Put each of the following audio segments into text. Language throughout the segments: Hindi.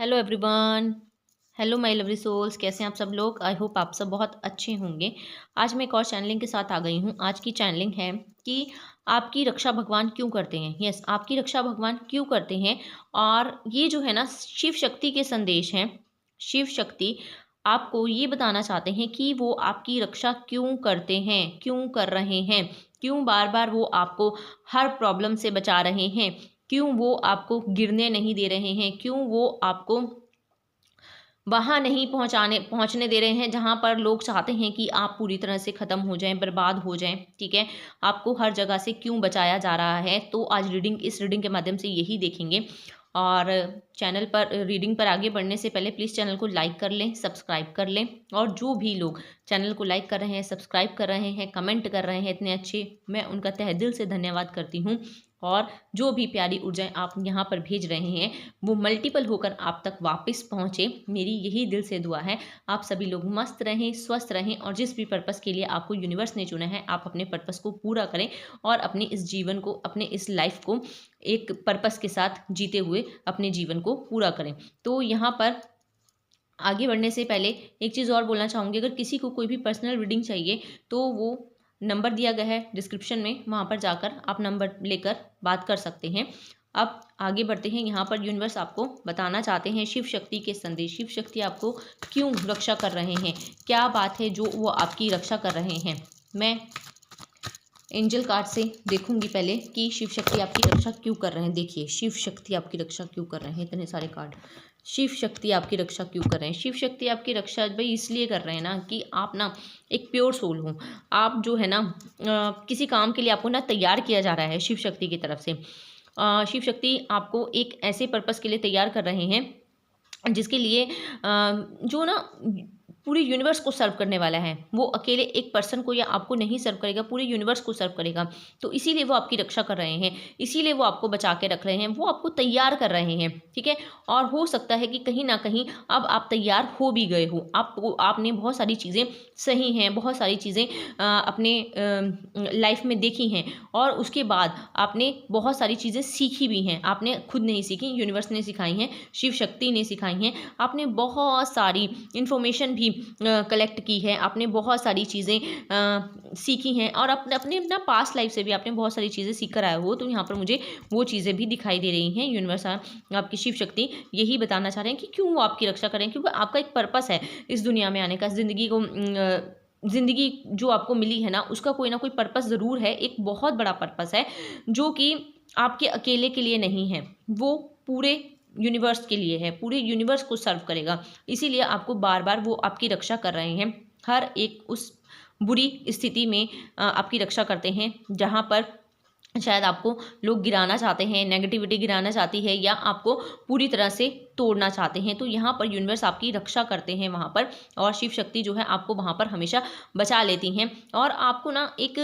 Hello everyone. Hello my lovely souls, कैसे हैं आप सब लोग। आई होप आप सब बहुत अच्छे होंगे। आज मैं एक और चैनलिंग के साथ आ गई हूँ। आज की चैनलिंग है कि आपकी रक्षा भगवान क्यों करते हैं। यस, आपकी रक्षा भगवान क्यों करते हैं। और ये जो है ना, शिव शक्ति के संदेश हैं। शिव शक्ति आपको ये बताना चाहते हैं कि वो आपकी रक्षा क्यों करते हैं, क्यों कर रहे हैं, क्यों बार बार वो आपको हर प्रॉब्लम से बचा रहे हैं, क्यों वो आपको गिरने नहीं दे रहे हैं, क्यों वो आपको वहाँ नहीं पहुँचने दे रहे हैं जहाँ पर लोग चाहते हैं कि आप पूरी तरह से ख़त्म हो जाएं, बर्बाद हो जाएं। ठीक है, आपको हर जगह से क्यों बचाया जा रहा है। तो आज इस रीडिंग के माध्यम से यही देखेंगे। और चैनल पर रीडिंग पर आगे बढ़ने से पहले प्लीज़ चैनल को लाइक कर लें, सब्सक्राइब कर लें। और जो भी लोग चैनल को लाइक कर रहे हैं, सब्सक्राइब कर रहे हैं, कमेंट कर रहे हैं इतने अच्छे, मैं उनका तहे दिल से धन्यवाद करती हूँ। और जो भी प्यारी ऊर्जाएं आप यहाँ पर भेज रहे हैं वो मल्टीपल होकर आप तक वापस पहुँचे, मेरी यही दिल से दुआ है। आप सभी लोग मस्त रहें, स्वस्थ रहें और जिस भी पर्पस के लिए आपको यूनिवर्स ने चुना है आप अपने पर्पस को पूरा करें और अपने इस जीवन को, अपने इस लाइफ को एक पर्पस के साथ जीते हुए अपने जीवन को पूरा करें। तो यहाँ पर आगे बढ़ने से पहले एक चीज़ और बोलना चाहूँगी, अगर किसी को कोई भी पर्सनल रीडिंग चाहिए तो वो नंबर दिया गया है डिस्क्रिप्शन में, वहाँ पर जाकर आप नंबर लेकर बात कर सकते हैं। अब आगे बढ़ते हैं। यहाँ पर यूनिवर्स आपको बताना चाहते हैं शिव शक्ति के संदेश। शिव शक्ति आपको क्यों रक्षा कर रहे हैं, क्या बात है जो वो आपकी रक्षा कर रहे हैं। मैं एंजल कार्ड से देखूंगी पहले कि शिव शक्ति आपकी रक्षा क्यों कर रहे हैं। देखिए, शिव शक्ति आपकी रक्षा क्यों कर रहे हैं, इतने सारे कार्ड। शिव शक्ति आपकी रक्षा क्यों कर रहे हैं। शिव शक्ति आपकी रक्षा भाई इसलिए कर रहे हैं ना कि आप ना एक प्योर सोल हो। आप जो है ना किसी काम के लिए आपको ना तैयार किया जा रहा है शिव शक्ति की तरफ से। शिव शक्ति आपको एक ऐसे पर्पस के लिए तैयार कर रहे हैं जिसके लिए जो ना पूरे यूनिवर्स को सर्व करने वाला है। वो अकेले एक पर्सन को या आपको नहीं सर्व करेगा, पूरे यूनिवर्स को सर्व करेगा। तो इसीलिए वो आपकी रक्षा कर रहे हैं, इसीलिए वो आपको बचा के रख रहे हैं, वो आपको तैयार कर रहे हैं। ठीक है, और हो सकता है कि कहीं ना कहीं अब आप तैयार हो भी गए हो। आपने बहुत सारी चीज़ें सही हैं, बहुत सारी चीज़ें अपने लाइफ में देखी हैं और उसके बाद आपने बहुत सारी चीज़ें सीखी भी हैं। आपने खुद नहीं सीखी, यूनिवर्स ने सिखाई हैं, शिव शक्ति ने सिखाई हैं। आपने बहुत सारी इंफॉर्मेशन भी कलेक्ट की है, आपने बहुत सारी चीज़ें सीखी हैं और अपने अपना पास्ट लाइफ से भी आपने बहुत सारी चीज़ें सीख कर आए हो। तो यहाँ पर मुझे वो चीज़ें भी दिखाई दे रही हैं। यूनिवर्स आपकी शिव शक्ति यही बताना चाह रहे हैं कि क्यों वो आपकी रक्षा करें, क्योंकि आपका एक पर्पस है इस दुनिया में आने का। ज़िंदगी जो आपको मिली है ना, उसका कोई ना कोई पर्पस ज़रूर है, एक बहुत बड़ा पर्पस है जो कि आपके अकेले के लिए नहीं है, वो पूरे यूनिवर्स के लिए है, पूरे यूनिवर्स को सर्व करेगा। इसीलिए आपको बार बार वो आपकी रक्षा कर रहे हैं। हर एक उस बुरी स्थिति में आपकी रक्षा करते हैं जहाँ पर शायद आपको लोग गिराना चाहते हैं, नेगेटिविटी गिराना चाहती है या आपको पूरी तरह से तोड़ना चाहते हैं। तो यहाँ पर यूनिवर्स आपकी रक्षा करते हैं वहाँ पर, और शिव शक्ति जो है आपको वहाँ पर हमेशा बचा लेती हैं। और आपको ना एक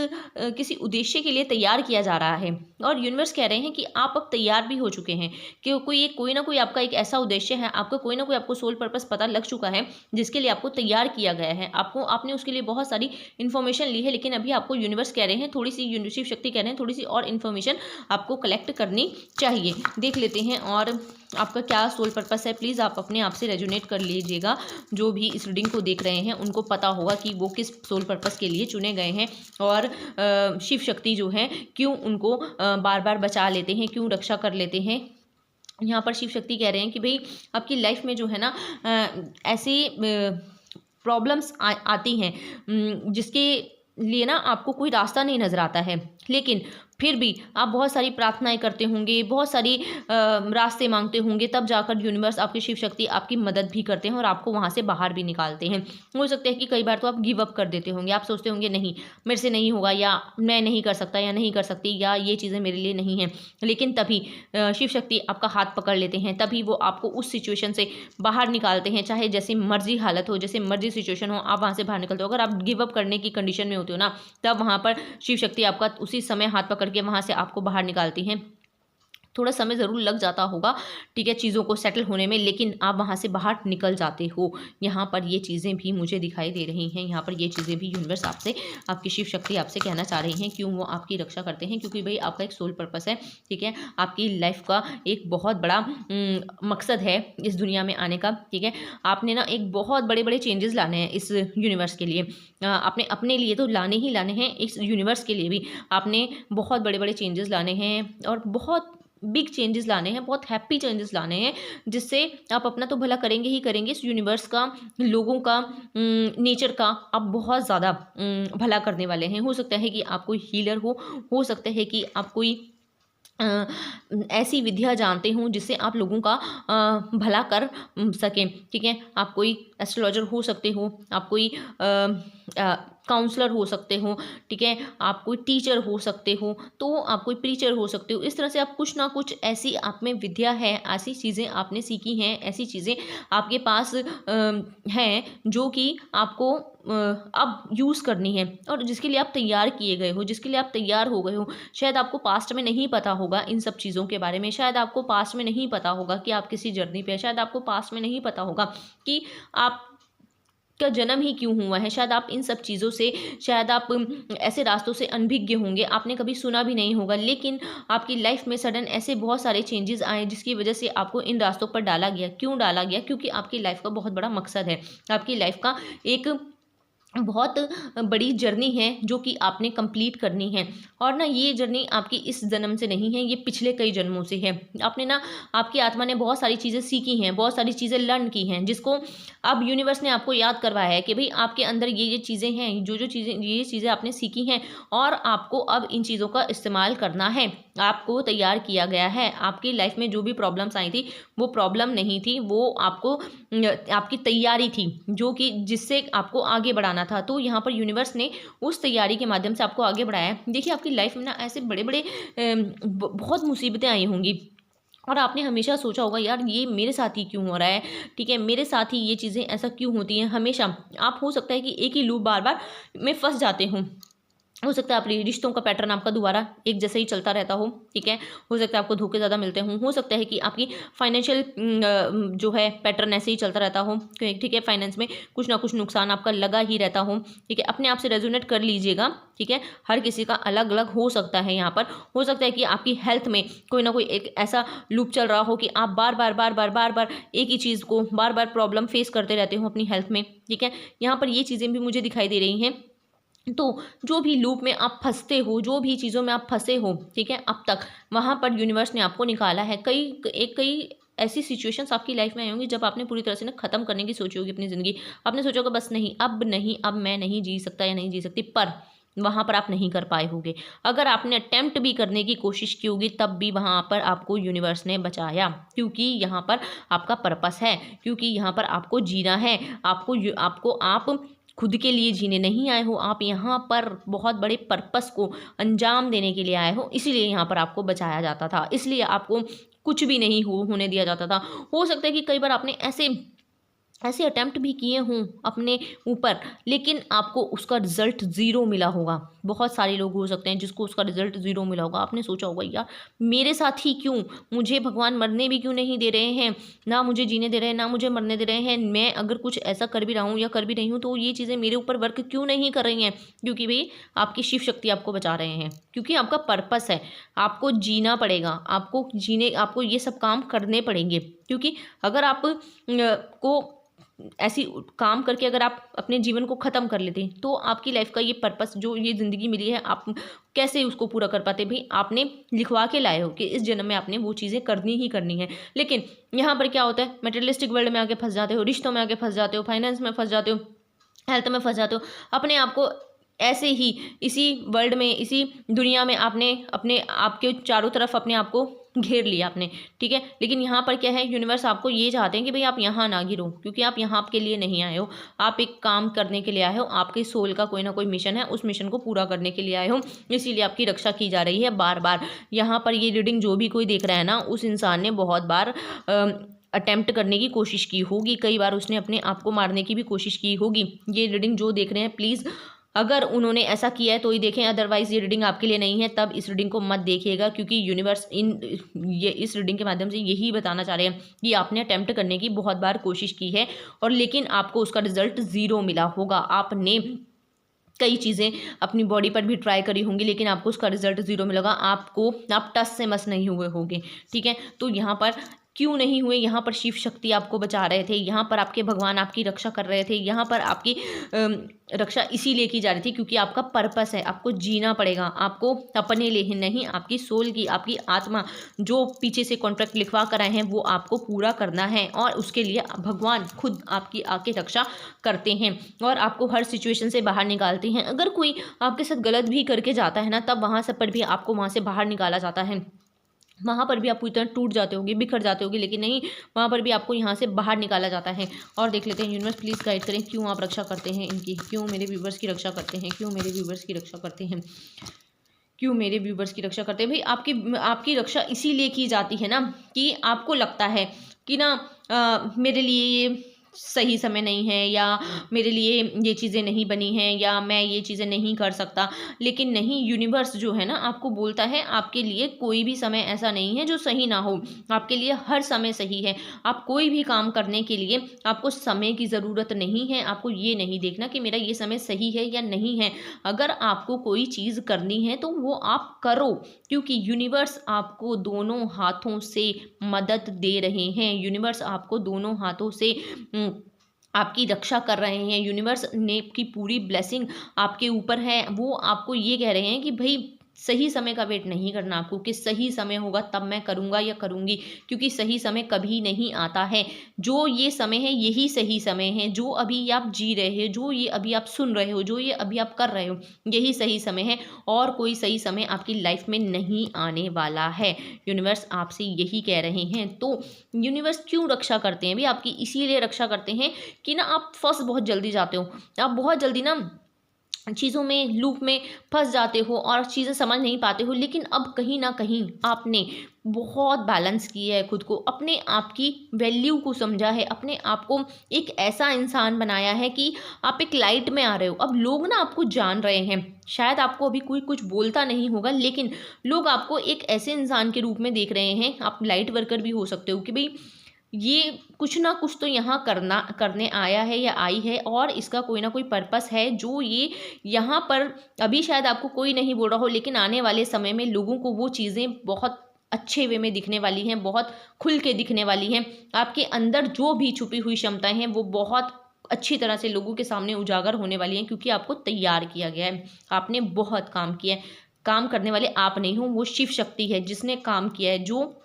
किसी उद्देश्य के लिए तैयार किया जा रहा है और यूनिवर्स कह रहे हैं कि आप अब तैयार भी हो चुके हैं कि कोई ना कोई आपका एक ऐसा उद्देश्य है, आपका कोई ना कोई आपको सोल पर्पस पता लग चुका है जिसके लिए आपको तैयार किया गया है। आपने उसके लिए बहुत सारी इन्फॉर्मेशन ली है, लेकिन अभी आपको यूनिवर्स कह रहे हैं थोड़ी सी, शिव शक्ति कह रहे हैं थोड़ी सी और इन्फॉर्मेशन आपको कलेक्ट करनी चाहिए। देख लेते हैं और आपका क्या सोल पर्पस है। प्लीज़ आप अपने आप से रेजोनेट कर लीजिएगा। जो भी इस रीडिंग को देख रहे हैं उनको पता होगा कि वो किस सोल पर्पस के लिए चुने गए हैं और शिव शक्ति जो है क्यों उनको बार बार बचा लेते हैं, क्यों रक्षा कर लेते हैं। यहाँ पर शिव शक्ति कह रहे हैं कि भाई आपकी लाइफ में जो है ना ऐसी प्रॉब्लम्स आती हैं जिसके लिए ना आपको कोई रास्ता नहीं नज़र आता है, लेकिन फिर भी आप बहुत सारी प्रार्थनाएं करते होंगे, बहुत सारी रास्ते मांगते होंगे, तब जाकर यूनिवर्स आपकी शिव शक्ति आपकी मदद भी करते हैं और आपको वहाँ से बाहर भी निकालते हैं। हो सकता है कि कई बार तो आप गिव अप कर देते होंगे, आप सोचते होंगे नहीं मेरे से नहीं होगा, या मैं नहीं कर सकता या नहीं कर सकती, या ये चीज़ें मेरे लिए नहीं हैं। लेकिन तभी शिव शक्ति आपका हाथ पकड़ लेते हैं, तभी वो आपको उस सिचुएशन से बाहर निकालते हैं। चाहे जैसी मर्जी हालत हो, जैसे मर्जी सिचुएशन हो, आप वहाँ से बाहर निकलते हो। अगर आप गिव अप करने की कंडीशन में होते हो ना, तब वहाँ पर शिव शक्ति आपका उसी समय हाथ पकड़ के वहाँ से आपको बाहर निकालती हैं। थोड़ा समय ज़रूर लग जाता होगा, ठीक है, चीज़ों को सेटल होने में, लेकिन आप वहाँ से बाहर निकल जाते हो। यहाँ पर ये चीज़ें भी मुझे दिखाई दे रही हैं, यहाँ पर ये चीज़ें भी यूनिवर्स आपसे, आपकी शिव शक्ति आपसे कहना चाह रही हैं। क्यों वो आपकी रक्षा करते हैं? क्योंकि भई आपका एक सोल पर्पस है, ठीक है? आपकी लाइफ़ का एक बहुत बड़ा मकसद है इस दुनिया में आने का, ठीक है? आपने ना एक बहुत बड़े-बड़े चेंजेज़ लाने हैं इस यूनिवर्स के लिए। आपने अपने लिए तो लाने ही लाने हैं, इस यूनिवर्स के लिए भी आपने बहुत बड़े-बड़े चेंजेज़ लाने हैं और बहुत बिग चेंजेस लाने हैं, बहुत हैप्पी चेंजेस लाने हैं, जिससे आप अपना तो भला करेंगे ही करेंगे, इस यूनिवर्स का, लोगों का, नेचर का आप बहुत ज़्यादा भला करने वाले हैं। हो सकता है कि आप कोई हीलर हो सकता है कि आप कोई ऐसी विद्या जानते हों जिससे आप लोगों का भला कर सकें, ठीक है? आप कोई एस्ट्रोलॉजर हो सकते हो, आप कोई काउंसलर हो सकते हो, ठीक है? आप कोई टीचर हो सकते हो, तो आप कोई प्रीचर हो सकते हो। इस तरह से आप कुछ ना कुछ ऐसी आप में विद्या है, ऐसी चीज़ें आपने सीखी हैं, ऐसी चीज़ें आपके पास हैं जो कि आपको अब यूज़ करनी है और जिसके लिए आप तैयार किए गए हो, जिसके लिए आप तैयार हो गए हो। शायद आपको पास्ट में नहीं पता होगा इन सब चीज़ों के बारे में, शायद आपको पास्ट में नहीं पता होगा कि आप किसी जर्नी पे हैं, शायद आपको पास्ट में नहीं पता होगा कि आप का जन्म ही क्यों हुआ है। शायद आप इन सब चीज़ों से, शायद आप ऐसे रास्तों से अनभिज्ञ होंगे, आपने कभी सुना भी नहीं होगा, लेकिन आपकी लाइफ में सडन ऐसे बहुत सारे चेंजेस आए जिसकी वजह से आपको इन रास्तों पर डाला गया। क्यों डाला गया? क्योंकि आपकी लाइफ का बहुत बड़ा मकसद है, आपकी लाइफ का एक बहुत बड़ी जर्नी है जो कि आपने कंप्लीट करनी है। और ना ये जर्नी आपकी इस जन्म से नहीं है, ये पिछले कई जन्मों से है। आपने ना, आपकी आत्मा ने बहुत सारी चीज़ें सीखी हैं, बहुत सारी चीज़ें लर्न की हैं, जिसको अब यूनिवर्स ने आपको याद करवाया है कि भाई आपके अंदर ये चीज़ें हैं, जो चीज़ें, ये चीज़ें आपने सीखी हैं और आपको अब इन चीज़ों का इस्तेमाल करना है। आपको तैयार किया गया है। आपकी लाइफ में जो भी प्रॉब्लम्स आई थी वो प्रॉब्लम नहीं थी, वो आपको आपकी तैयारी थी जो कि जिससे आपको आगे बढ़ाना था। तो यहाँ पर यूनिवर्स ने उस तैयारी के माध्यम से आपको आगे बढ़ाया है। देखिए आपकी लाइफ में ना ऐसे बड़े-बड़े बहुत मुसीबतें आई होंगी और आपने हमेशा सोचा होगा यार ये मेरे साथ ही क्यों हो रहा है, ठीक है, मेरे साथ ही ये चीज़ें ऐसा क्यों होती हैं हमेशा। आप हो सकता है कि एक ही लूप बार-बार में फँस जाते हो। हो सकता है आपके रिश्तों का पैटर्न आपका दोबारा एक जैसा ही चलता रहता हो, ठीक है। हो सकता है आपको धोखे ज़्यादा मिलते हों, हो सकता है कि आपकी फाइनेंशियल जो है पैटर्न ऐसे ही चलता रहता हो, ठीक है। फाइनेंस में कुछ ना कुछ नुकसान आपका लगा ही रहता हो, ठीक है। अपने आप से रेजोनेट कर लीजिएगा, ठीक है। हर किसी का अलग अलग हो सकता है। यहाँ पर हो सकता है कि आपकी हेल्थ में कोई ना कोई एक ऐसा लूप चल रहा हो कि आप बार बार एक ही चीज़ को बार बार प्रॉब्लम फेस करते रहते हो अपनी हेल्थ में, ठीक है। यहाँ पर ये चीज़ें भी मुझे दिखाई दे रही हैं। तो जो भी लूप में आप फँसते हो, जो भी चीज़ों में आप फँसे हो, ठीक है, अब तक वहाँ पर यूनिवर्स ने आपको निकाला है। कई ऐसी सिचुएशंस आपकी लाइफ में आई होंगी जब आपने पूरी तरह से ना ख़त्म करने की सोची होगी अपनी ज़िंदगी। आपने सोचा होगा बस नहीं, अब मैं नहीं जी सकता या नहीं जी सकती, पर वहाँ पर आप नहीं कर पाए होंगे। अगर आपने अटेम्प्ट भी करने की कोशिश की होगी तब भी वहाँ पर आपको यूनिवर्स ने बचाया, क्योंकि यहाँ पर आपका पर्पस है, क्योंकि यहाँ पर आपको जीना है। आप खुद के लिए जीने नहीं आए हो, आप यहाँ पर बहुत बड़े पर्पस को अंजाम देने के लिए आए हो, इसीलिए यहाँ पर आपको बचाया जाता था, इसलिए आपको कुछ भी नहीं होने दिया जाता था। हो सकता है कि कई बार आपने ऐसे अटेम्प्ट भी किए हों अपने ऊपर, लेकिन आपको उसका रिज़ल्ट ज़ीरो मिला होगा। बहुत सारे लोग हो सकते हैं जिसको उसका रिज़ल्ट ज़ीरो मिला होगा। आपने सोचा होगा यार मेरे साथ ही क्यों, मुझे भगवान मरने भी क्यों नहीं दे रहे हैं, ना मुझे जीने दे रहे हैं, ना मुझे मरने दे रहे हैं। मैं अगर कुछ ऐसा कर भी रहा हूँ या कर भी रही हूँ तो ये चीज़ें मेरे ऊपर वर्क क्यों नहीं कर रही हैं, क्योंकि भाई आपकी शिव शक्ति आपको बचा रहे हैं, क्योंकि आपका पर्पस है। आपको जीना पड़ेगा, आपको ये सब काम करने पड़ेंगे, क्योंकि अगर आप को ऐसी काम करके अगर आप अपने जीवन को ख़त्म कर लेते तो आपकी लाइफ का ये पर्पस, जो ये ज़िंदगी मिली है, आप कैसे उसको पूरा कर पाते। भाई आपने लिखवा के लाए हो कि इस जन्म में आपने वो चीज़ें करनी ही करनी है, लेकिन यहाँ पर क्या होता है, मटेरियलिस्टिक वर्ल्ड में आके फंस जाते हो, रिश्तों में आके फंस जाते हो, फाइनेंस में फंस जाते हो, हेल्थ में फंस जाते हो। अपने आप को ऐसे ही इसी वर्ल्ड में, इसी दुनिया में आपने अपने आपके चारों तरफ अपने आप को घेर लिया आपने, ठीक है। लेकिन यहाँ पर क्या है, यूनिवर्स आपको ये चाहते हैं कि भाई आप यहाँ ना गिरो, क्योंकि आप यहाँ के लिए नहीं आए हो, आप एक काम करने के लिए आए हो। आपके सोल का कोई ना कोई मिशन है, उस मिशन को पूरा करने के लिए आए हो, इसीलिए आपकी रक्षा की जा रही है बार बार। यहाँ पर ये रीडिंग जो भी कोई देख रहा है ना, उस इंसान ने बहुत बार अटेम्प्ट करने की कोशिश की होगी, कई बार उसने अपने आप को मारने की भी कोशिश की होगी। ये रीडिंग जो देख रहे हैं प्लीज़ अगर उन्होंने ऐसा किया है तो ही देखें, अदरवाइज ये रीडिंग आपके लिए नहीं है। तब इस रीडिंग को मत देखिएगा, क्योंकि यूनिवर्स इस रीडिंग के माध्यम से यही बताना चाह रहे हैं कि आपने अटेम्प्ट करने की बहुत बार कोशिश की है और लेकिन आपको उसका रिजल्ट 0 मिला होगा। आपने कई चीज़ें अपनी बॉडी पर भी ट्राई करी होंगी, लेकिन आपको उसका रिजल्ट 0 मिलेगा। आप टस से मस नहीं हुए होंगे, ठीक है। तो यहाँ पर क्यों नहीं हुए, यहाँ पर शिव शक्ति आपको बचा रहे थे, यहाँ पर आपके भगवान आपकी रक्षा कर रहे थे, यहाँ पर आपकी रक्षा इसीलिए की जा रही थी क्योंकि आपका पर्पस है, आपको जीना पड़ेगा, आपको अपने लिए ही नहीं, आपकी सोल की, आपकी आत्मा जो पीछे से कॉन्ट्रैक्ट लिखवा कर आए हैं वो आपको पूरा करना है। और उसके लिए भगवान खुद आपकी आके रक्षा करते हैं और आपको हर सिचुएशन से बाहर निकालते हैं। अगर कोई आपके साथ गलत भी करके जाता है ना, तब वहाँ से पर भी आपको वहाँ से बाहर निकाला जाता है। वहाँ पर भी आप पूरी तरह टूट जाते होंगे, बिखर जाते होंगे, लेकिन नहीं, वहाँ पर भी आपको यहाँ से बाहर निकाला जाता है। और देख लेते हैं, यूनिवर्स प्लीज़ गाइड करें, क्यों आप रक्षा करते हैं इनकी, क्यों मेरे व्यूवर्स की रक्षा करते हैं, क्यों मेरे व्यूवर्स की रक्षा करते हैं, क्यों मेरे व्यूवर्स की रक्षा करते हैं। भाई आपकी रक्षा इसीलिए की जाती है ना कि आपको लगता है कि ना मेरे लिए ये सही समय नहीं है, या मेरे लिए ये चीज़ें नहीं बनी हैं, या मैं ये चीज़ें नहीं कर सकता। लेकिन नहीं, यूनिवर्स जो है ना आपको बोलता है आपके लिए कोई भी समय ऐसा नहीं है जो सही ना हो, आपके लिए हर समय सही है। आप कोई भी काम करने के लिए आपको समय की ज़रूरत नहीं है। आपको ये नहीं देखना कि मेरा ये समय सही है या नहीं है। अगर आपको कोई चीज़ करनी है तो वो आप करो, क्योंकि यूनिवर्स आपको दोनों हाथों से मदद दे रहे हैं। यूनिवर्स आपको दोनों हाथों से आपकी रक्षा कर रहे हैं। यूनिवर्स ने की पूरी ब्लेसिंग आपके ऊपर है। वो आपको ये कह रहे हैं कि भाई सही समय का वेट नहीं करना आपको, कि सही समय होगा तब मैं करूँगा या करूँगी, क्योंकि सही समय कभी नहीं आता है। जो ये समय है यही सही समय है, जो अभी आप जी रहे हो, जो ये अभी आप सुन रहे हो, जो ये अभी आप कर रहे हो, यही सही समय है और कोई सही समय आपकी लाइफ में नहीं आने वाला है। यूनिवर्स आपसे यही कह रहे हैं। तो यूनिवर्स क्यों रक्षा करते हैं भी आपकी, इसीलिए रक्षा करते हैं कि ना आप फंस बहुत जल्दी जाते हो, आप बहुत जल्दी ना चीज़ों में लूप में फंस जाते हो और चीज़ें समझ नहीं पाते हो। लेकिन अब कहीं ना कहीं आपने बहुत बैलेंस किया है खुद को, अपने आप की वैल्यू को समझा है, अपने आप को एक ऐसा इंसान बनाया है कि आप एक लाइट में आ रहे हो। अब लोग ना आपको जान रहे हैं, शायद आपको अभी कोई कुछ बोलता नहीं होगा, लेकिन लोग आपको एक ऐसे इंसान के रूप में देख रहे हैं। आप लाइट वर्कर भी हो सकते हो कि भाई ये कुछ ना कुछ तो यहाँ करने आया है या आई है, और इसका कोई ना कोई पर्पस है जो ये यहाँ पर अभी शायद आपको कोई नहीं बोल रहा हो, लेकिन आने वाले समय में लोगों को वो चीज़ें बहुत अच्छे वे में दिखने वाली हैं, बहुत खुल के दिखने वाली हैं। आपके अंदर जो भी छुपी हुई क्षमताएं हैं वो बहुत अच्छी तरह से लोगों के सामने उजागर होने वाली हैं, क्योंकि आपको तैयार किया गया है। आपने बहुत काम किया है। काम करने वाले आप नहीं हो, वो शिव शक्ति है जिसने काम किया है, जो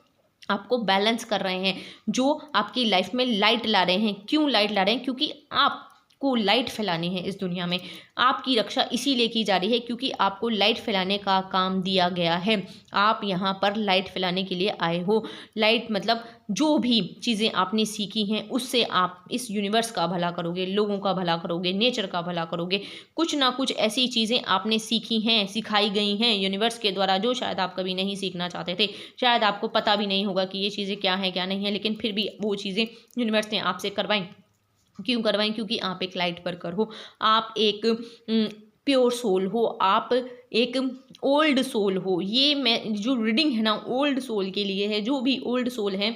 आपको बैलेंस कर रहे हैं, जो आपकी लाइफ में लाइट ला रहे हैं। क्यों लाइट ला रहे हैं? क्योंकि आपको लाइट फैलानी है इस दुनिया में। आपकी रक्षा इसीलिए की जा रही है क्योंकि आपको लाइट फैलाने का काम दिया गया है। आप यहाँ पर लाइट फैलाने के लिए आए हो। लाइट मतलब जो भी चीज़ें आपने सीखी हैं उससे आप इस यूनिवर्स का भला करोगे, लोगों का भला करोगे, नेचर का भला करोगे। कुछ ना कुछ ऐसी चीज़ें आपने सीखी हैं, सिखाई गई हैं यूनिवर्स के द्वारा, जो शायद आप कभी नहीं सीखना चाहते थे। शायद आपको पता भी नहीं होगा कि ये चीज़ें क्या हैं क्या नहीं है, लेकिन फिर भी वो चीज़ें यूनिवर्स ने आपसे करवाई। क्यों करवाएं? क्योंकि आप एक लाइट वर्कर हो, आप एक प्योर सोल हो, आप एक ओल्ड सोल हो। ये मैं जो रीडिंग है ना ओल्ड सोल के लिए है। जो भी ओल्ड सोल है,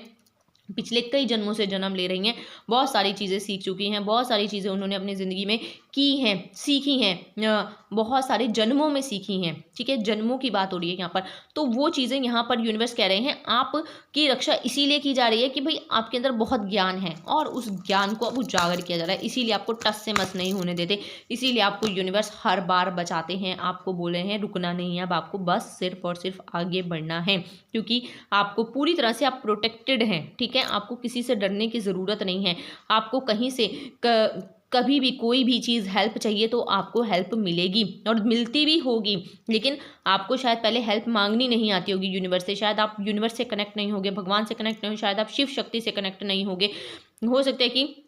पिछले कई जन्मों से जन्म ले रही हैं, बहुत सारी चीज़ें सीख चुकी हैं, बहुत सारी चीज़ें उन्होंने अपनी ज़िंदगी में की हैं, सीखी हैं, बहुत सारे जन्मों में सीखी हैं। ठीक है, जन्मों की बात हो रही है यहाँ पर। तो वो चीज़ें यहाँ पर यूनिवर्स कह रहे हैं आपकी रक्षा इसीलिए की जा रही है कि भाई आपके अंदर बहुत ज्ञान है और उस ज्ञान को अब उजागर किया जा रहा है। इसीलिए आपको टस से मस नहीं होने देते, इसीलिए आपको यूनिवर्स हर बार बचाते हैं। आपको बोले हैं रुकना नहीं है, अब आपको बस सिर्फ और सिर्फ आगे बढ़ना है, क्योंकि आपको पूरी तरह से आप प्रोटेक्टेड हैं। ठीक है, आपको किसी से डरने की ज़रूरत नहीं है। आपको कहीं से कभी भी कोई भी चीज़ हेल्प चाहिए तो आपको हेल्प मिलेगी और मिलती भी होगी। लेकिन आपको शायद पहले हेल्प मांगनी नहीं आती होगी यूनिवर्स से, शायद आप यूनिवर्स से कनेक्ट नहीं होगे, भगवान से कनेक्ट नहीं हो, शायद आप शिव शक्ति से कनेक्ट नहीं होगे। हो सकता है कि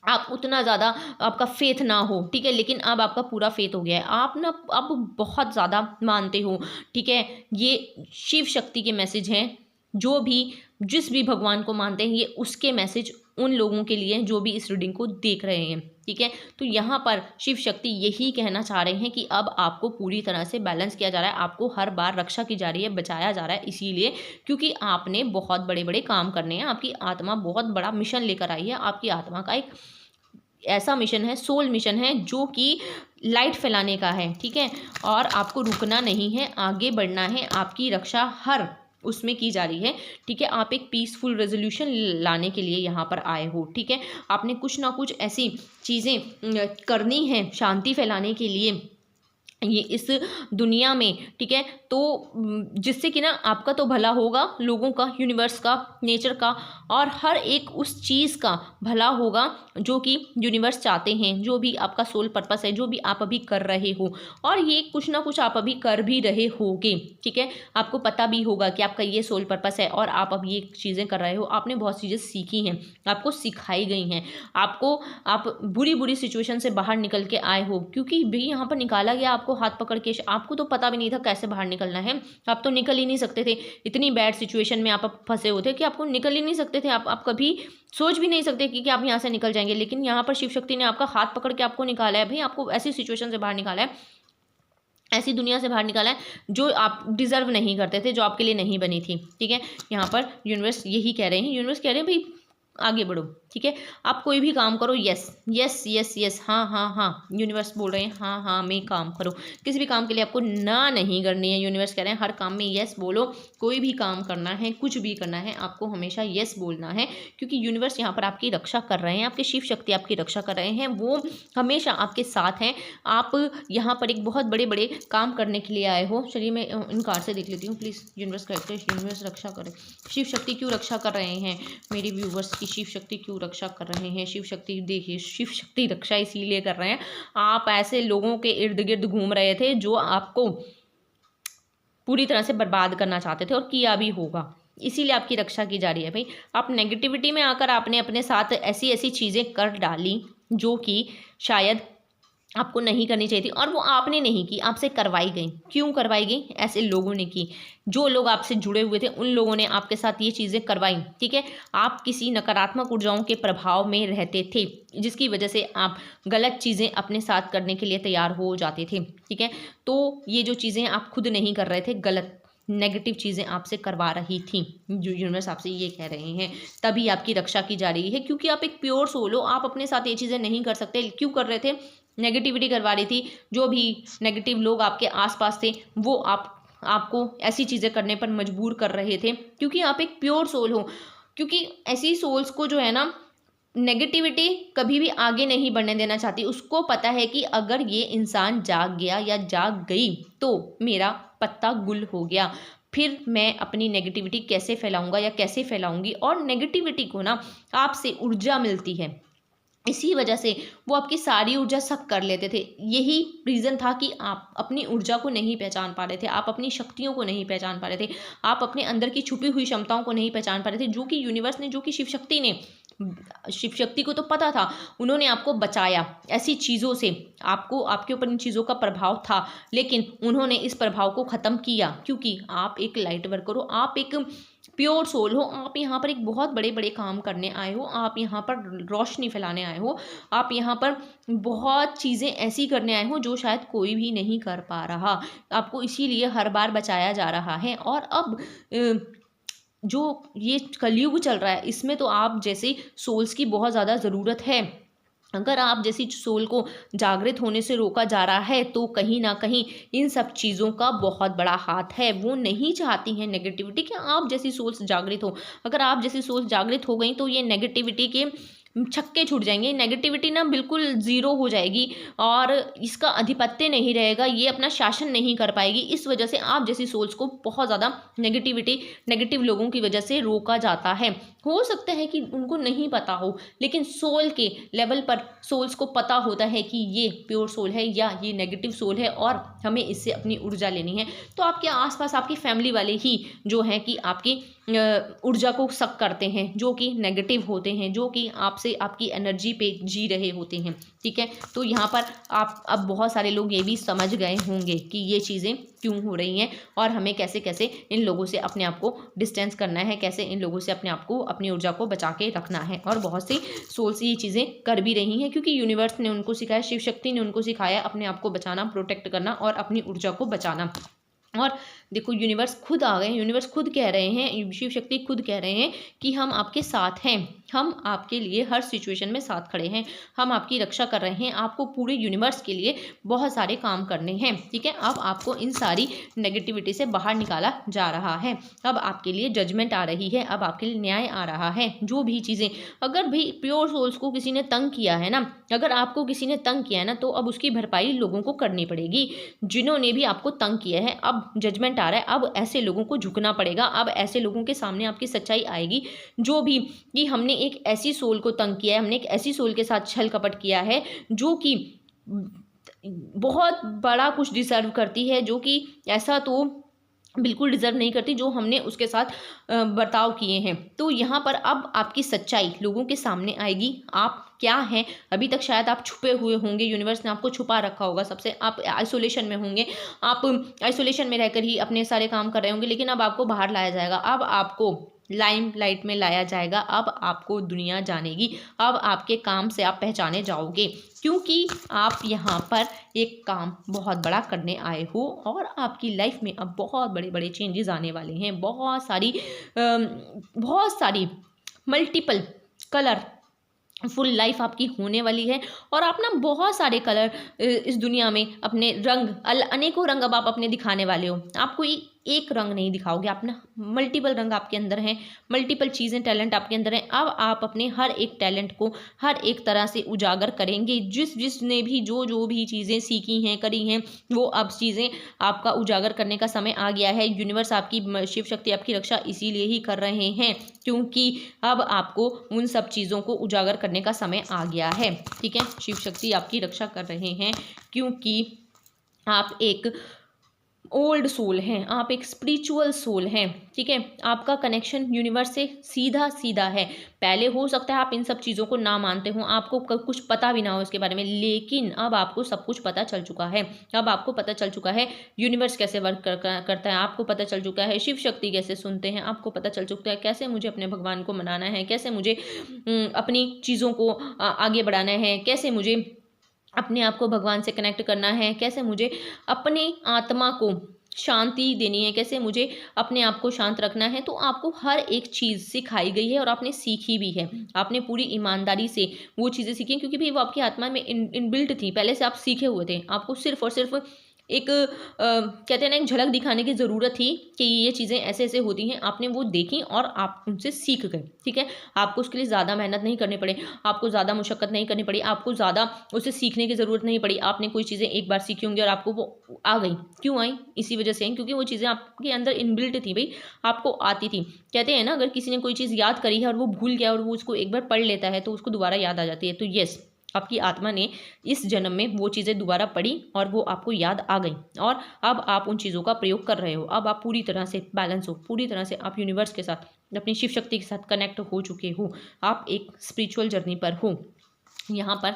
आप उतना ज़्यादा आपका फेथ ना हो। ठीक है, लेकिन अब आपका पूरा फेथ हो गया है, आप ना अब बहुत ज़्यादा मानते हो। ठीक है, ये शिव शक्ति के मैसेज हैं। जो भी जिस भी भगवान को मानते हैं, ये उसके मैसेज उन लोगों के लिए जो भी इस रीडिंग को देख रहे हैं, ठीक है। तो यहाँ पर शिव शक्ति यही कहना चाह रहे हैं कि अब आपको पूरी तरह से बैलेंस किया जा रहा है, आपको हर बार रक्षा की जा रही है, बचाया जा रहा है, इसीलिए क्योंकि आपने बहुत बड़े बड़े काम करने हैं। आपकी आत्मा बहुत बड़ा मिशन लेकर आई है। आपकी आत्मा का एक ऐसा मिशन है, सोल मिशन है, जो कि लाइट फैलाने का है, ठीक है। और आपको रुकना नहीं है, आगे बढ़ना है। आपकी रक्षा हर उसमें की जा रही है, ठीक है। आप एक पीसफुल रेजोल्यूशन लाने के लिए यहाँ पर आए हो, ठीक है। आपने कुछ ना कुछ ऐसी चीज़ें करनी है शांति फैलाने के लिए ये इस दुनिया में, ठीक है। तो जिससे कि ना आपका तो भला होगा, लोगों का, यूनिवर्स का, नेचर का, और हर एक उस चीज़ का भला होगा जो कि यूनिवर्स चाहते हैं, जो भी आपका सोल पर्पस है, जो भी आप अभी कर रहे हो। और ये कुछ ना कुछ आप अभी कर भी रहे होगे, ठीक है। आपको पता भी होगा कि आपका ये सोल पर्पस है और आप अब ये चीज़ें कर रहे हो। आपने बहुत चीज़ें सीखी हैं, आपको सिखाई गई हैं, आप बुरी बुरी सिचुएशन से बाहर निकल के आए हो, क्योंकि भी यहाँ पर निकाला गया आपको हाथ पकड़ के। आपको तो पता भी नहीं था कैसे बाहर निकलना है, आप तो निकल ही नहीं सकते थे। इतनी बैड सिचुएशन में आप फंसे होते कि आपको निकल ही नहीं सकते थे। आप कभी सोच भी नहीं सकते कि आप यहाँ से निकल जाएंगे, लेकिन यहाँ पर शिव शक्ति ने आपका हाथ पकड़ के आपको निकाला है। भाई आपको ऐसी सिचुएशन से बाहर निकाला है, ऐसी दुनिया से बाहर निकाला है जो आप डिजर्व नहीं करते थे, जो आपके लिए नहीं बनी थी, ठीक है। यहाँ पर यूनिवर्स यही कह रहे हैं, यूनिवर्स कह रहे हैं भाई आगे बढ़ो, ठीक है। आप कोई भी काम करो, यस यस यस यस, हाँ हाँ हाँ, यूनिवर्स बोल रहे हैं हाँ हाँ में काम करो। किसी भी काम के लिए आपको ना नहीं करनी है। यूनिवर्स कह रहे हैं हर काम में यस बोलो। कोई भी काम करना है, कुछ भी करना है, आपको हमेशा यस बोलना है, क्योंकि यूनिवर्स यहाँ पर आपकी रक्षा कर रहे हैं, आपके शिव शक्ति आपकी रक्षा कर रहे हैं, वो हमेशा आपके साथ हैं। आप यहाँ पर एक बहुत बड़े बड़े काम करने के लिए आए हो। चलिए मैं इन कार्ड से देख लेती हूँ, प्लीज़ यूनिवर्स कहते हैं यूनिवर्स रक्षा करें। शिव शक्ति क्यों रक्षा कर रहे हैं मेरे व्यूवर्स की? शिव शक्ति क्यों रक्षा कर रहे हैं? शिव शक्ति देखिए, शिव शक्ति रक्षा इसीलिए कर रहे हैं, आप ऐसे लोगों के इर्द गिर्द घूम रहे थे जो आपको पूरी तरह से बर्बाद करना चाहते थे, और किया भी होगा, इसीलिए आपकी रक्षा की जा रही है। भाई आप नेगेटिविटी में आकर आपने अपने साथ ऐसी ऐसी चीज़ें कर डाली जो कि शायद आपको नहीं करनी चाहिए थी, और वो आपने नहीं की, आपसे करवाई गई। क्यों करवाई गई? ऐसे लोगों ने की, जो लोग आपसे जुड़े हुए थे, उन लोगों ने आपके साथ ये चीज़ें करवाई, ठीक है। आप किसी नकारात्मक ऊर्जाओं के प्रभाव में रहते थे, जिसकी वजह से आप गलत चीज़ें अपने साथ करने के लिए तैयार हो जाते थे, ठीक है। तो ये जो चीज़ें आप खुद नहीं कर रहे थे, गलत नेगेटिव चीज़ें आपसे करवा रही थी, जो यूनिवर्स आपसे ये कह रहे हैं, तभी आपकी रक्षा की जा रही है, क्योंकि आप एक प्योर सोल हो। आप अपने साथ ये चीज़ें नहीं कर सकते। क्यों कर रहे थे? नेगेटिविटी करवा रही थी। जो भी नेगेटिव लोग आपके आसपास थे, वो आपको ऐसी चीज़ें करने पर मजबूर कर रहे थे, क्योंकि आप एक प्योर सोल हो। क्योंकि ऐसी सोल्स को जो है ना, नेगेटिविटी कभी भी आगे नहीं बढ़ने देना चाहती। उसको पता है कि अगर ये इंसान जाग गया या जाग गई तो मेरा पत्ता गुल हो गया, फिर मैं अपनी नेगेटिविटी कैसे फैलाऊंगा या कैसे फैलाऊंगी। और नेगेटिविटी को ना आपसे ऊर्जा मिलती है, इसी वजह से वो आपकी सारी ऊर्जा सक कर लेते थे। यही रीज़न था कि आप अपनी ऊर्जा को नहीं पहचान पा रहे थे, आप अपनी शक्तियों को नहीं पहचान पा रहे थे, आप अपने अंदर की छुपी हुई क्षमताओं को नहीं पहचान पा रहे थे, जो कि यूनिवर्स ने, जो कि शिव शक्ति ने, शिव शक्ति को तो पता था, उन्होंने आपको बचाया ऐसी चीज़ों से। आपको, आपके ऊपर इन चीज़ों का प्रभाव था, लेकिन उन्होंने इस प्रभाव को ख़त्म किया, क्योंकि आप एक लाइट वर्कर हो, आप एक प्योर सोल हो। आप यहाँ पर एक बहुत बड़े बड़े काम करने आए हो, आप यहाँ पर रोशनी फैलाने आए हो, आप यहाँ पर बहुत चीज़ें ऐसी करने आए हो जो शायद कोई भी नहीं कर पा रहा। आपको इसीलिए हर बार बचाया जा रहा है। और अब जो ये कलयुग चल रहा है, इसमें तो आप जैसे सोल्स की बहुत ज़्यादा ज़रूरत है। अगर आप जैसी सोल को जागृत होने से रोका जा रहा है, तो कहीं ना कहीं इन सब चीज़ों का बहुत बड़ा हाथ है। वो नहीं चाहती हैं नेगेटिविटी कि आप जैसी सोल्स जागृत हो। अगर आप जैसी सोल्स जागृत हो गई तो ये नेगेटिविटी के छक्के छूट जाएंगे, नेगेटिविटी ना बिल्कुल ज़ीरो हो जाएगी और इसका आधिपत्य नहीं रहेगा, ये अपना शासन नहीं कर पाएगी। इस वजह से आप जैसी सोल्स को बहुत ज़्यादा नेगेटिव लोगों की वजह से रोका जाता है। हो सकता है कि उनको नहीं पता हो, लेकिन सोल के लेवल पर सोल्स को पता होता है कि ये प्योर सोल है या ये नेगेटिव सोल है और हमें इससे अपनी ऊर्जा लेनी है। तो आपके आसपास आपकी फैमिली वाले ही जो हैं कि आपके ऊर्जा को सक करते हैं, जो कि नेगेटिव होते हैं, जो कि आपसे आपकी एनर्जी पे जी रहे होते हैं। ठीक है, तो यहाँ पर आप अब बहुत सारे लोग ये भी समझ गए होंगे कि ये चीज़ें क्यों हो रही हैं और हमें कैसे कैसे इन लोगों से अपने आप को डिस्टेंस करना है, कैसे इन लोगों से अपने आप को, अपनी ऊर्जा को बचा के रखना है। और बहुत सी सोल्स ये चीज़ें कर भी रही हैं, क्योंकि यूनिवर्स ने उनको सिखाया, शिव शक्ति ने उनको सिखाया अपने आप को बचाना, प्रोटेक्ट करना और अपनी ऊर्जा को बचाना। और देखो, यूनिवर्स खुद आ गए हैं, यूनिवर्स खुद कह रहे हैं, शिव शक्ति खुद कह रहे हैं कि हम आपके साथ हैं, हम आपके लिए हर सिचुएशन में साथ खड़े हैं, हम आपकी रक्षा कर रहे हैं। आपको पूरे यूनिवर्स के लिए बहुत सारे काम करने हैं। ठीक है, अब आपको इन सारी नेगेटिविटी से बाहर निकाला जा रहा है। अब आपके लिए जजमेंट आ रही है, अब आपके लिए न्याय आ रहा है। जो भी चीज़ें, अगर भी प्योर सोल्स को किसी ने तंग किया है ना, अगर आपको किसी ने तंग किया है ना, तो अब उसकी भरपाई लोगों को करनी पड़ेगी, जिन्होंने भी आपको तंग किया है। अब जजमेंट आ रहा है, अब ऐसे लोगों को झुकना पड़ेगा, अब ऐसे लोगों के सामने आपकी सच्चाई आएगी। जो भी कि हमने एक ऐसी सोल को तंग किया है, हमने एक ऐसी सोल के साथ छल कपट किया है जो कि बहुत बड़ा कुछ डिजर्व करती है, जो कि ऐसा तो बिल्कुल डिजर्व नहीं करती जो हमने उसके साथ बर्ताव किए हैं। तो यहाँ पर अब आपकी सच्चाई लोगों के सामने आएगी, आप क्या हैं। अभी तक शायद आप छुपे हुए होंगे, यूनिवर्स ने आपको छुपा रखा होगा सबसे, आप आइसोलेशन में होंगे, आप आइसोलेशन में रहकर ही अपने सारे काम कर रहे होंगे, लेकिन अब आपको बाहर लाया जाएगा, अब आपको लाइम लाइट में लाया जाएगा, अब आपको दुनिया जानेगी, अब आपके काम से आप पहचाने जाओगे, क्योंकि आप यहाँ पर एक काम बहुत बड़ा करने आए हो और आपकी लाइफ में अब बहुत बड़े बड़े चेंजेस आने वाले हैं। बहुत सारी मल्टीपल कलर फुल लाइफ आपकी होने वाली है। और आप ना बहुत सारे कलर इस दुनिया में अपने रंग, अनेकों रंग अब आप अपने दिखाने वाले हो। आप कोई एक रंग नहीं दिखाओगे, आप ना मल्टीपल रंग आपके अंदर हैं, मल्टीपल चीज़ें, टैलेंट आपके अंदर हैं। अब आप अपने हर एक टैलेंट को हर एक तरह से उजागर करेंगे। जिसने भी जो भी चीज़ें सीखी हैं, करी हैं, वो अब चीज़ें आपका उजागर करने का समय आ गया है। यूनिवर्स आपकी, शिव शक्ति आपकी रक्षा इसीलिए ही कर रहे हैं, क्योंकि अब आपको उन सब चीज़ों को उजागर करने का समय आ गया है। ठीक है, शिव शक्ति आपकी रक्षा कर रहे हैं, क्योंकि आप एक ओल्ड सोल हैं, आप एक स्पिरिचुअल सोल हैं। ठीक है, आपका कनेक्शन यूनिवर्स से सीधा सीधा है। पहले हो सकता है आप इन सब चीज़ों को ना मानते हो, आपको कुछ पता भी ना हो इसके बारे में, लेकिन अब आपको सब कुछ पता चल चुका है। अब आपको पता चल चुका है यूनिवर्स कैसे वर्क करता है, आपको पता चल चुका है शिव शक्ति कैसे सुनते हैं, आपको पता चल चुका है कैसे मुझे अपने भगवान को मनाना है, कैसे मुझे अपनी चीज़ों को आगे बढ़ाना है, कैसे मुझे अपने आप को भगवान से कनेक्ट करना है, कैसे मुझे अपने आत्मा को शांति देनी है, कैसे मुझे अपने आप को शांत रखना है। तो आपको हर एक चीज़ सिखाई गई है और आपने सीखी भी है। आपने पूरी ईमानदारी से वो चीज़ें सीखी, क्योंकि भाई वो आपकी आत्मा में इनबिल्ट थी, पहले से आप सीखे हुए थे। आपको सिर्फ और सिर्फ एक कहते हैं ना, एक झलक दिखाने की ज़रूरत थी कि ये चीज़ें ऐसे ऐसे होती हैं। आपने वो देखी और आप उनसे सीख गए। ठीक है, आपको उसके लिए ज़्यादा मेहनत नहीं करनी पड़ी, आपको ज़्यादा मुशक्क़त नहीं करनी पड़ी, आपको ज़्यादा उसे सीखने की ज़रूरत नहीं पड़ी। आपने कोई चीज़ें एक बार सीखी होंगी और आपको वो आ गई। क्यों आई? इसी वजह से आई, क्योंकि वो चीज़ें आपके अंदर इनबिल्ट थी, भाई आपको आती थी। कहते हैं ना, अगर किसी ने कोई चीज़ याद करी है और वो भूल गया और वो उसको एक बार पढ़ लेता है तो उसको दोबारा याद आ जाती है। तो यस, आपकी आत्मा ने इस जन्म में वो चीज़ें दोबारा पढ़ी और वो आपको याद आ गई, और अब आप उन चीज़ों का प्रयोग कर रहे हो। अब आप पूरी तरह से बैलेंस हो, पूरी तरह से आप यूनिवर्स के साथ, अपनी शिव शक्ति के साथ कनेक्ट हो चुके हो। आप एक स्पिरिचुअल जर्नी पर हो। यहाँ पर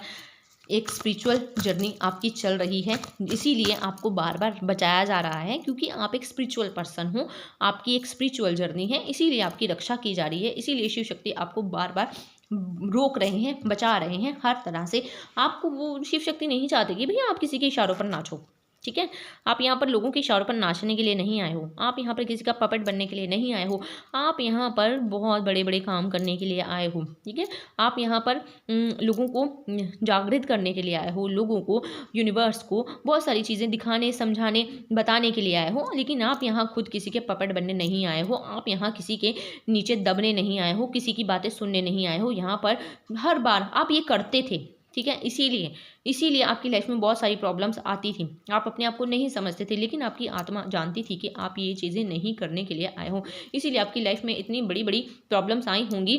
एक स्पिरिचुअल जर्नी आपकी चल रही है, इसीलिए आपको बार बार बचाया जा रहा है, क्योंकि आप एक स्पिरिचुअल पर्सन हो, आपकी एक स्पिरिचुअल जर्नी है, इसीलिए आपकी रक्षा की जा रही है। इसीलिए शिव शक्ति आपको बार बार रोक रहे हैं, बचा रहे हैं हर तरह से। आपको, वो शिव शक्ति नहीं चाहते कि भैया आप किसी के इशारों पर नाचो। ठीक है, आप यहाँ पर लोगों के इशारों पर नाचने के लिए नहीं आए हो, आप यहाँ पर किसी का पपेट बनने के लिए नहीं आए हो, आप यहाँ पर बहुत बड़े बड़े काम करने के लिए आए हो। ठीक है, आप यहाँ पर लोगों को जागृत करने के लिए आए हो, लोगों को, यूनिवर्स को बहुत सारी चीज़ें दिखाने, समझाने, बताने के लिए आए हो। लेकिन आप यहाँ खुद किसी के पपेट बनने नहीं आए हो, आप यहाँ किसी के नीचे दबने नहीं आए हो, किसी की बातें सुनने नहीं आए हो। यहाँ पर हर बार आप ये करते थे। ठीक है, इसीलिए आपकी लाइफ में बहुत सारी प्रॉब्लम्स आती थी, आप अपने आप को नहीं समझते थे, लेकिन आपकी आत्मा जानती थी कि आप ये चीज़ें नहीं करने के लिए आए हो। इसीलिए आपकी लाइफ में इतनी बड़ी बड़ी प्रॉब्लम्स आई होंगी।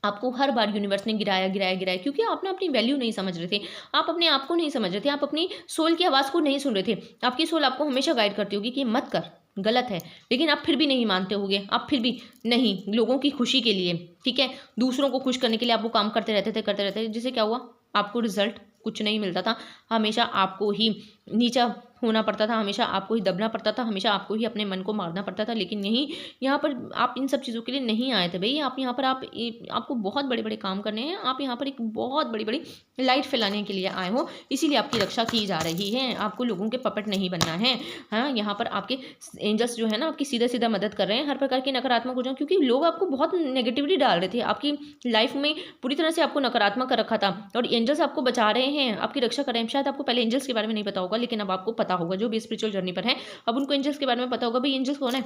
आपको हर बार यूनिवर्स ने गिराया, क्योंकि आप ना अपनी वैल्यू नहीं समझ रहे थे, आप अपने आप को नहीं समझ रहे थे, आप अपनी सोल की आवाज़ को नहीं सुन रहे थे। आपकी सोल आपको हमेशा गाइड करती होगी कि मत कर, गलत है, लेकिन आप फिर भी नहीं मानते होगे, आप फिर भी नहीं, लोगों की खुशी के लिए, ठीक है, दूसरों को खुश करने के लिए आप वो काम करते रहते थे, जिससे क्या हुआ, आपको रिजल्ट कुछ नहीं मिलता था। हमेशा आपको ही नीचा होना पड़ता था, हमेशा आपको ही दबना पड़ता था, हमेशा आपको ही अपने मन को मारना पड़ता था। लेकिन यहीं यहाँ पर आप इन सब चीज़ों के लिए नहीं आए थे भई, आप यहाँ पर आपको बहुत बड़े-बड़े काम करने हैं, आप यहाँ पर एक बहुत बड़ी-बड़ी लाइट फैलाने के लिए आए हो, इसीलिए आपकी रक्षा की जा रही है, आपको लोगों के पपेट नहीं बनना है। हाँ, यहाँ पर आपके एंजल्स जो है ना आपकी सीधा-सीधा मदद कर रहे हैं, हर प्रकार की नकारात्मक ऊर्जाओं, क्योंकि लोग आपको बहुत नेगेटिविटी डाल रहे थे, आपकी लाइफ में पूरी तरह से आपको नकारात्मक कर रखा था, और एंजल्स आपको बचा रहे हैं, आपकी रक्षा कर रहे हैं। शायद आपको पहले एंजल्स के बारे में नहीं पता होगा, लेकिन अब आपको पता होगा, जो भी स्पिरिचुअल जर्नी पर है, अब उनको एंजल्स के बारे में पता होगा, भाई एंजल्स कौन है,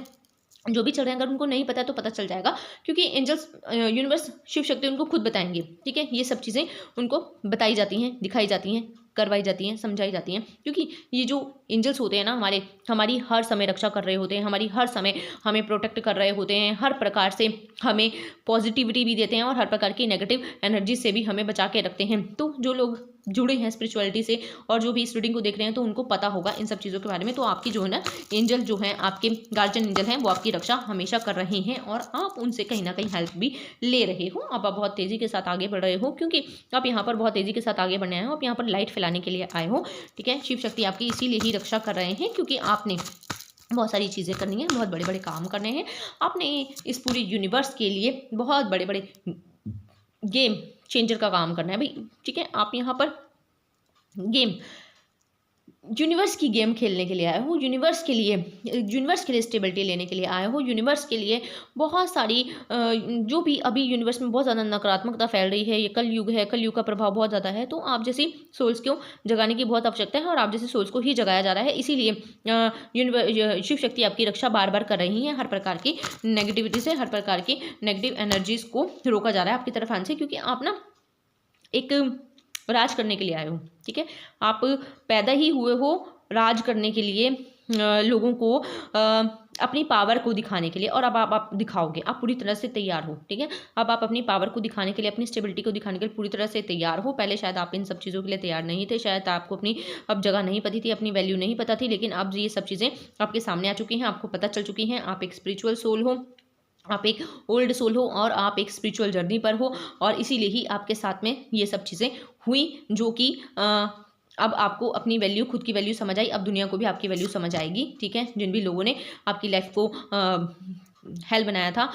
जो भी चल रहे हैं, अगर उनको नहीं पता है तो पता चल जाएगा, क्योंकि एंजल्स यूनिवर्स शिव शक्ति उनको खुद बताएंगे, ठीक है। ये सब चीज़ें उनको बताई जाती हैं, दिखाई जाती हैं, करवाई जाती हैं, समझाई जाती हैं, क्योंकि ये जो एंजल्स होते हैं ना हमारी हर समय रक्षा कर रहे होते हैं, हमारी हर समय हमें प्रोटेक्ट कर रहे होते हैं, हर प्रकार से हमें पॉजिटिविटी भी देते हैं, और हर प्रकार की नेगेटिव एनर्जी से भी हमें बचा के रखते हैं। तो जो लोग जुड़े हैं स्पिरिचुअलिटी से और जो भी इस रीडिंग को देख रहे हैं, तो उनको पता होगा इन सब चीज़ों के बारे में। तो आपकी जो है ना एंजल जो है, आपके गार्जियन एंजल हैं, वो आपकी रक्षा हमेशा कर रहे हैं, और आप उनसे कहीं ना कहीं हेल्प भी ले रहे हो। अब आप बहुत तेज़ी के साथ आगे बढ़ रहे हो, क्योंकि आप यहाँ पर बहुत तेज़ी के साथ आगे बढ़ने आए हो, आप यहाँ पर लाइट फैलाने के लिए आए हो, ठीक है। शिव शक्ति आपकी इसीलिए ही रक्षा कर रहे हैं, क्योंकि आपने बहुत सारी चीज़ें करनी है, बहुत बड़े बड़े काम करने हैं, आपने इस पूरे यूनिवर्स के लिए बहुत बड़े बड़े गेम चेंजर का काम करना है भाई, ठीक है। आप यहाँ पर यूनिवर्स की गेम खेलने के लिए आए हो, यूनिवर्स के लिए स्टेबिलिटी लेने के लिए आए हो, यूनिवर्स के लिए बहुत सारी जो भी अभी यूनिवर्स में बहुत ज़्यादा नकारात्मकता फैल रही है, ये कलयुग है, कलयुग का प्रभाव बहुत ज़्यादा है, तो आप जैसी सोल्स को जगाने की बहुत आवश्यकता है, और आप जैसे सोल्स को ही जगाया जा रहा है। इसीलिए शिव शक्ति आपकी रक्षा बार बार कर रही है, हर प्रकार की नेगेटिविटी से, हर प्रकार की नेगेटिव एनर्जीज को रोका जा रहा है आपकी तरफ आने से, क्योंकि आप ना एक राज करने के लिए आए हो, ठीक है। आप पैदा ही हुए हो राज करने के लिए, लोगों को अपनी पावर को दिखाने के लिए, और अब आप दिखाओगे, आप पूरी तरह से तैयार हो, ठीक है। अब आप अपनी पावर को दिखाने के लिए, अपनी स्टेबिलिटी को दिखाने के लिए पूरी तरह से तैयार हो। पहले शायद आप इन सब चीज़ों के लिए तैयार नहीं थे, शायद आपको अपनी अब जगह नहीं पता थी, अपनी वैल्यू नहीं पता थी, लेकिन अब ये सब चीज़ें आपके सामने आ चुकी हैं, आपको पता चल चुकी हैं। आप एक स्पिरिचुअल सोल हो, आप एक ओल्ड सोल हो, और आप एक स्पिरिचुअल जर्नी पर हो, और इसीलिए ही आपके साथ में ये सब चीज़ें हुई, जो कि अब आपको अपनी वैल्यू, खुद की वैल्यू समझ आई, अब दुनिया को भी आपकी वैल्यू समझ आएगी, ठीक है। जिन भी लोगों ने आपकी लाइफ को हेल बनाया था,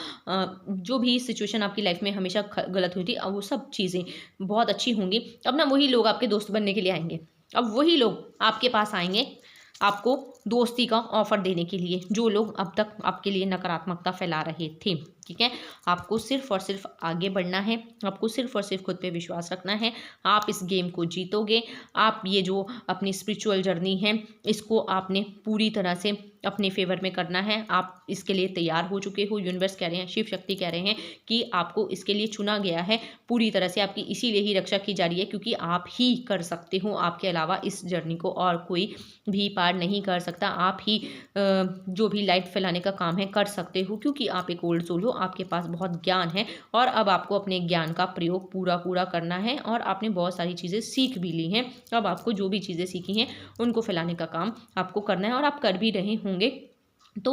जो भी सिचुएशन आपकी लाइफ में हमेशा गलत हुई थी, अब वो सब चीज़ें बहुत अच्छी होंगी। अब ना वही लोग आपके दोस्त बनने के लिए आएंगे, अब वही लोग आपके पास आएंगे आपको दोस्ती का ऑफर देने के लिए, जो लोग अब तक आपके लिए नकारात्मकता फैला रहे थे, ठीक है। आपको सिर्फ और सिर्फ आगे बढ़ना है, आपको सिर्फ और सिर्फ खुद पे विश्वास रखना है, आप इस गेम को जीतोगे। आप ये जो अपनी स्पिरिचुअल जर्नी है, इसको आपने पूरी तरह से अपने फेवर में करना है, आप इसके लिए तैयार हो चुके हो। यूनिवर्स कह रहे हैं, शिव शक्ति कह रहे हैं कि आपको इसके लिए चुना गया है, पूरी तरह से आपकी इसीलिए ही रक्षा की जा रही है, क्योंकि आप ही कर सकते हो, आपके अलावा इस जर्नी को और कोई भी पार नहीं कर सकता। आप ही जो भी लाइट फैलाने का काम है कर सकते हो, क्योंकि आप एक ओल्ड सोल हो, आपके पास बहुत ज्ञान है, और अब आपको अपने ज्ञान का प्रयोग पूरा करना है, और आपने बहुत सारी चीज़ें सीख भी ली हैं। अब आपको जो भी चीज़ें सीखी हैं उनको फैलाने का काम आपको करना है, और आप कर भी रहे होंगे। तो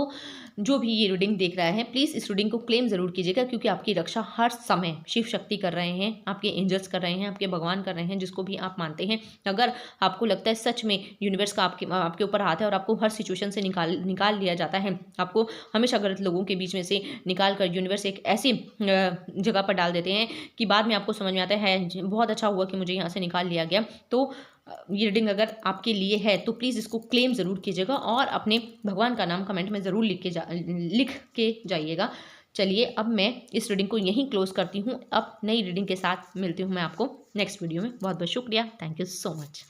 जो भी ये रीडिंग देख रहा है, प्लीज़ इस रीडिंग को क्लेम ज़रूर कीजिएगा, क्योंकि आपकी रक्षा हर समय शिव शक्ति कर रहे हैं, आपके एंजल्स कर रहे हैं, आपके भगवान कर रहे हैं, जिसको भी आप मानते हैं। अगर आपको लगता है सच में यूनिवर्स का आपके ऊपर हाथ है, और आपको हर सिचुएशन से निकाल लिया जाता है, आपको हमेशा गलत लोगों के बीच में से निकाल कर यूनिवर्स एक ऐसी जगह पर डाल देते हैं कि बाद में आपको समझ में आता है बहुत अच्छा हुआ कि मुझे यहाँ से निकाल लिया गया। तो ये रीडिंग अगर आपके लिए है तो प्लीज़ इसको क्लेम ज़रूर कीजिएगा, और अपने भगवान का नाम कमेंट में ज़रूर लिख के जाइएगा। चलिए, अब मैं इस रीडिंग को यहीं क्लोज करती हूँ। अब नई रीडिंग के साथ मिलती हूँ मैं आपको नेक्स्ट वीडियो में। बहुत बहुत शुक्रिया, थैंक यू सो मच।